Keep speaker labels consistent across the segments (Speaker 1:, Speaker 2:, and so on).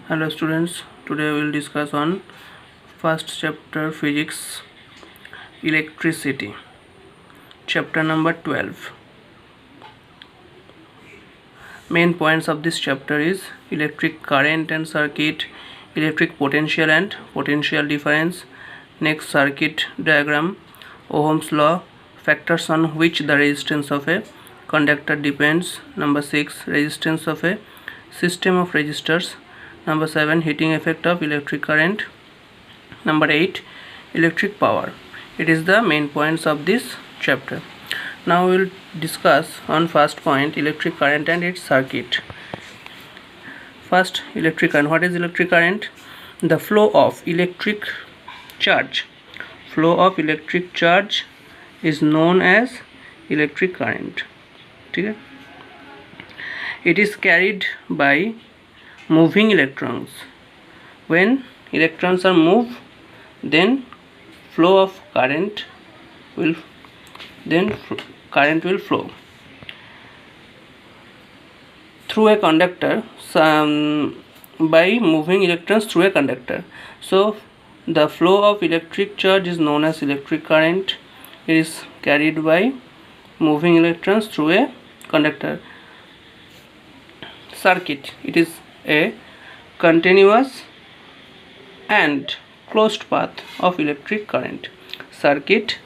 Speaker 1: Hello students, today we will discuss on first chapter physics electricity, chapter number 12. Main points of this chapter is electric current and circuit, electric potential and potential difference, next circuit diagram, Ohm's law, factors on which the resistance of a conductor depends, number 6 resistance of a system of resistors, number 7 heating effect of electric current, number 8 electric power. It is the main points of this chapter. Now we will discuss on first point electric current and its circuit. First, electric current. What is electric current? The flow of electric charge. Flow of electric charge is known as electric current. Okay? It is carried by moving electrons. When electrons are moved, then flow of current will flow through a conductor by moving electrons through a conductor. So the flow of electric charge is known as electric current. It is carried by moving electrons through a conductor. Circuit. It is a continuous and closed path of electric current. Circuit,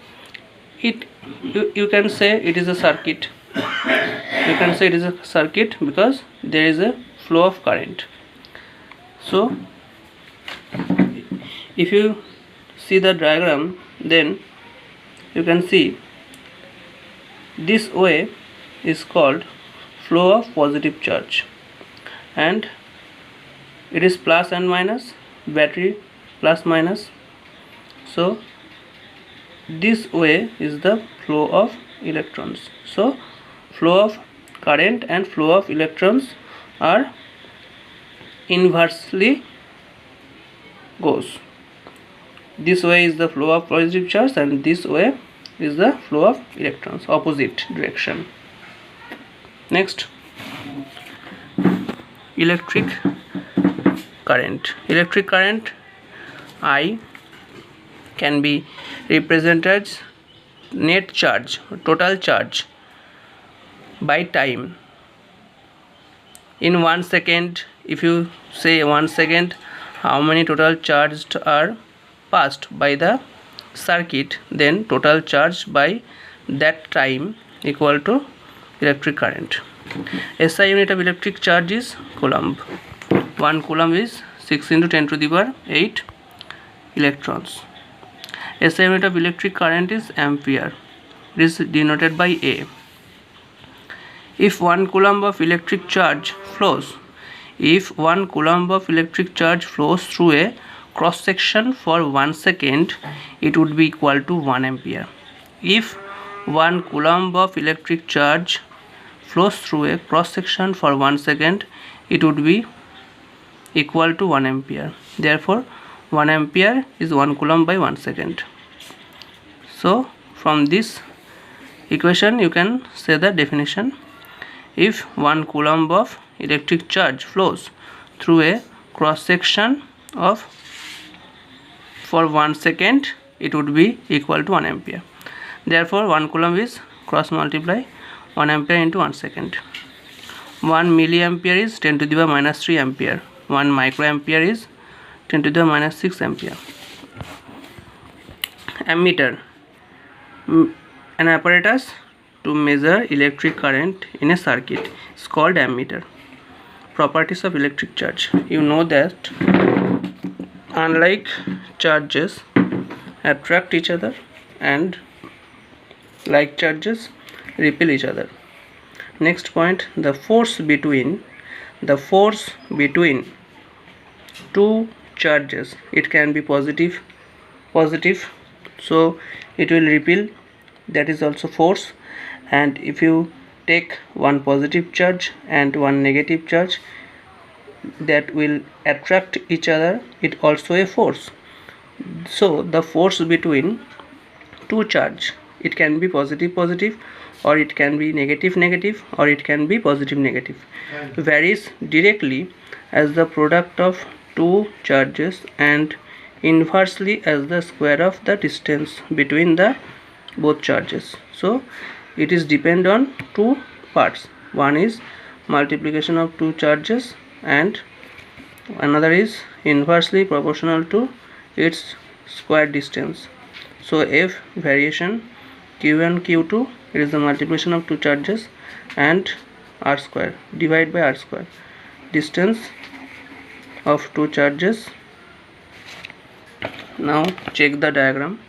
Speaker 1: you can say it is a circuit. You can say it is a circuit because there is a flow of current. So if you see the diagram, then you can see this way is called flow of positive charge, and it is plus and minus, battery plus minus. So this way is the flow of electrons. So flow of current and flow of electrons are inversely goes. This way is the flow of positive charge and this way is the flow of electrons, opposite direction. Next, electric current. Electric current I can be represented as net charge, total charge by time. In 1 second, if you say 1 second, how many total charged are passed by the circuit, then total charge by that time equal to electric current. SI unit of electric charge is coulomb. 1 coulomb is 6 into 10 to the power 8 electrons. SI unit of electric current is ampere. It is denoted by A. If 1 coulomb of electric charge flows, through a cross section for 1 second, it would be equal to 1 ampere. If 1 coulomb of electric charge flows through a cross section for 1 second, it would be equal to 1 ampere. Therefore 1 ampere is 1 coulomb by 1 second. So from this equation you can say the definition. If 1 coulomb of electric charge flows through a cross section of for 1 second, it would be equal to 1 ampere. Therefore 1 coulomb is cross multiply 1 ampere into 1 second. 1 milliampere is 10 to the power minus 3 ampere. 1 microampere is 10 to the power minus 6 ampere. Ammeter, an apparatus to measure electric current in a circuit, is called ammeter. Properties of electric charge. You know that unlike charges attract each other and like charges repel each other. Next point, the force between two charges, it can be positive, so it will repel, that is also force. And if you take one positive charge and one negative charge that will attract each other, it also a force. So the force between two charge, it can be positive or it can be negative or it can be positive, varies directly as the product of two charges and inversely as the square of the distance between the both charges. So it is depend on two parts. One is multiplication of two charges and another is inversely proportional to its square distance. So F variation Q1 Q2, it is the multiplication of two charges and r square, divide by r square, distance of two charges. Now check the diagram.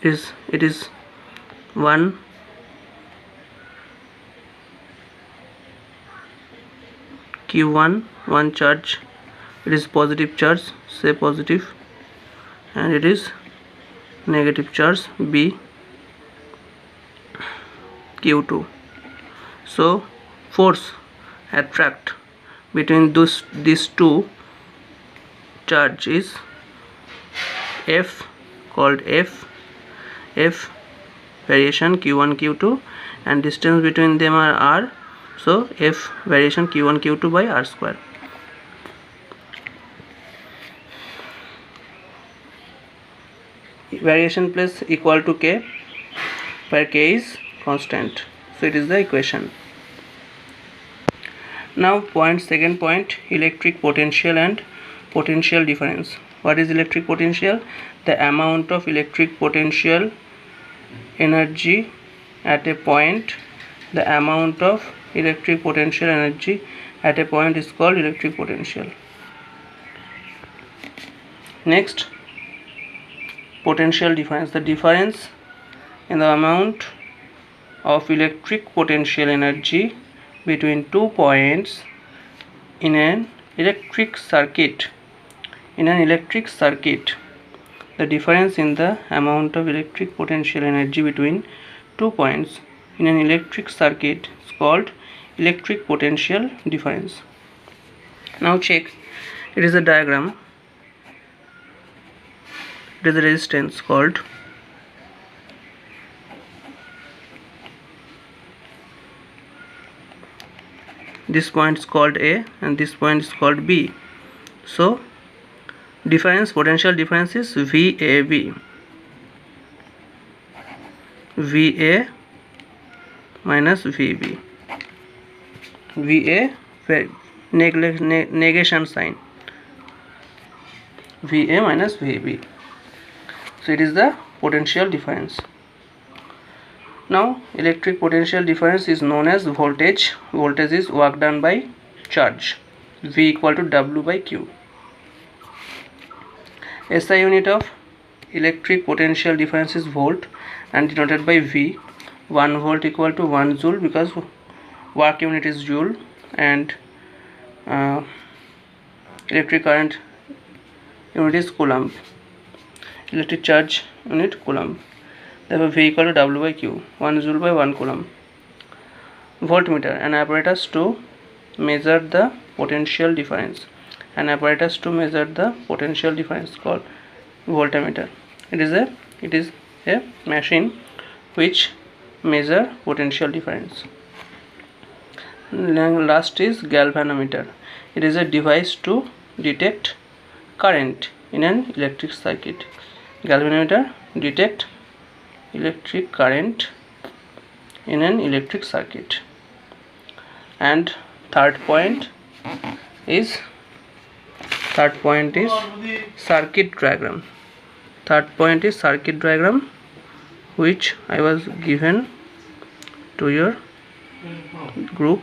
Speaker 1: It is one Q1, one charge, it is positive charge, say positive, and it is negative charge B Q2. So force attract between these two charge is F, called F variation Q1 Q2, and distance between them are R, so F variation Q1 Q2 by r square. Variation plus equal to K, where K is constant, so it is the equation. Now second point, electric potential and potential difference. What is electric potential? The amount of electric potential energy at a point. The amount of electric potential energy at a point is called electric potential. Next, potential difference. The difference in the amount of electric potential energy between 2 points in an electric circuit. The difference in the amount of electric potential energy between 2 points in an electric circuit is called electric potential difference. Now check, it is a diagram. It is a resistance called this point is called A and this point is called B. So potential difference is VAB. VA minus VB. VA negation sign. VA minus VB. So it is the potential difference. Now electric potential difference is known as voltage. Voltage is work done by charge. V equal to W by Q. SI unit of electric potential difference is volt and denoted by V. 1 volt equal to 1 joule because work unit is joule, and electric current unit is coulomb. Electric charge unit coulomb. Therefore V equal to W by Q, 1 joule by 1 coulomb. Voltmeter, an apparatus to measure the potential difference. An apparatus to measure the potential difference called voltmeter. It is a machine which measure potential difference. Last is galvanometer. It is a device to detect current in an electric circuit. Galvanometer detect electric current in an electric circuit. And third point is circuit diagram. Which I was given to your group.